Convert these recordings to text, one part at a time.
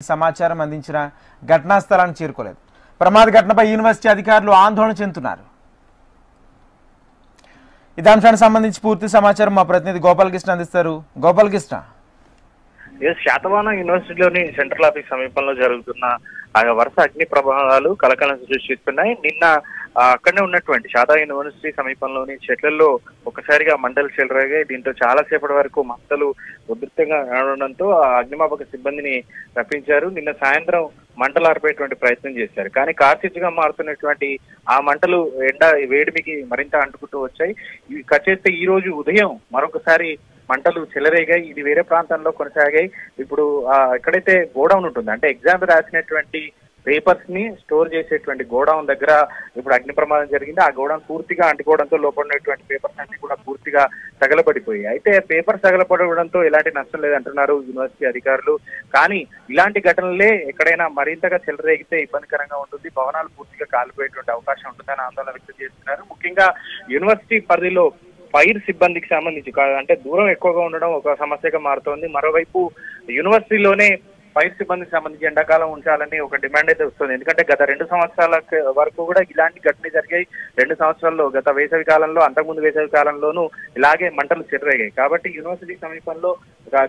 సమాచారం అందించిన ఘటనా స్థలానికి చేరుకోలేదు. ప్రమాద ఘటనపై యూనివర్సిటీ అధికారులు ఆందోళన చెందుతున్నారు. ఇదే అంశానికి సంబంధించి పూర్తి సమాచారం మా ప్రతినిధి గోపాలకృష్ణ అందిస్తారు. గోపాలకృష్ణ, శాతవాహన యూనివర్సిటీలోని సెంట్రల్ ఆఫీస్ సమీపంలో జరుగుతున్న వరుస అగ్ని ప్రమాదాలు కలకలం సృష్టిస్తున్నాయి. నిన్న అక్కడనే ఉన్నటువంటి శాతవాహన యూనివర్సిటీ సమీపంలోని చెట్లలో ఒక్కసారిగా మంటలు చెలరేగాయి. దీంతో చాలా సేపటి వరకు మంటలు ఉధృతంగా నడవడంతో అగ్నిమాపక సిబ్బందిని రప్పించారు. నిన్న సాయంత్రం మంటలు ఆర్పేటువంటి ప్రయత్నం చేశారు. కానీ కార్చిచ్చుగా మారుతున్నటువంటి ఆ మంటలు ఎండ వేడిమికి మరింత అంటుకుంటూ వచ్చాయి. ఇవి చేస్తే ఈ రోజు ఉదయం మరొకసారి మంటలు చెలరేగాయి. ఇది వేరే ప్రాంతంలో కొనసాగాయి. ఇప్పుడు ఎక్కడైతే గోడౌన్ ఉంటుంది, అంటే ఎగ్జామ్ రాసినటువంటి పేపర్స్ ని స్టోర్ చేసేటువంటి గోడౌన్ దగ్గర ఇప్పుడు అగ్ని ప్రమాదం జరిగింది. ఆ గోడౌన్ పూర్తిగా అంటుకోవడంతో లోపడినటువంటి పేపర్స్ అన్ని కూడా పూర్తిగా తగలబడిపోయాయి. అయితే పేపర్స్ తగలబడడంతో ఎలాంటి నష్టం లేదంటున్నారు యూనివర్సిటీ అధికారులు. కానీ ఇలాంటి ఘటనలే ఎక్కడైనా మరింతగా చెలరేగితే ఇబ్బందికరంగా ఉంటుంది, భవనాలు పూర్తిగా కాలిపోయేటువంటి అవకాశం ఉంటుందని ఆందోళన వ్యక్తం చేస్తున్నారు. ముఖ్యంగా యూనివర్సిటీ పరిధిలో ఫైర్ సిబ్బందికి సంబంధించి అంటే దూరం ఎక్కువగా ఉండడం ఒక సమస్యగా మారుతోంది. మరోవైపు యూనివర్సిటీలోనే ఫైర్ సిబ్బందికి సంబంధించి ఎండాకాలం ఉంచాలని ఒక డిమాండ్ అయితే వస్తుంది. ఎందుకంటే గత 2 సంవత్సరాల వరకు కూడా ఇలాంటి ఘటనలు జరిగాయి. 2 సంవత్సరాల్లో గత వేసవి కాలంలో, అంతకుముందు వేసవి కాలంలోనూ ఇలాగే మంటలు చెలరేగాయి. కాబట్టి యూనివర్సిటీ సమీపంలో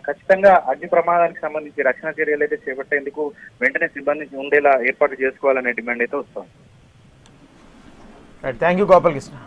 ఖచ్చితంగా అగ్ని ప్రమాదానికి సంబంధించి రక్షణ చర్యలు అయితే చేపట్టేందుకు వెంటనే సిబ్బంది ఉండేలా ఏర్పాటు చేసుకోవాలనే డిమాండ్ అయితే వస్తుంది. Thank you Gopalakrishna.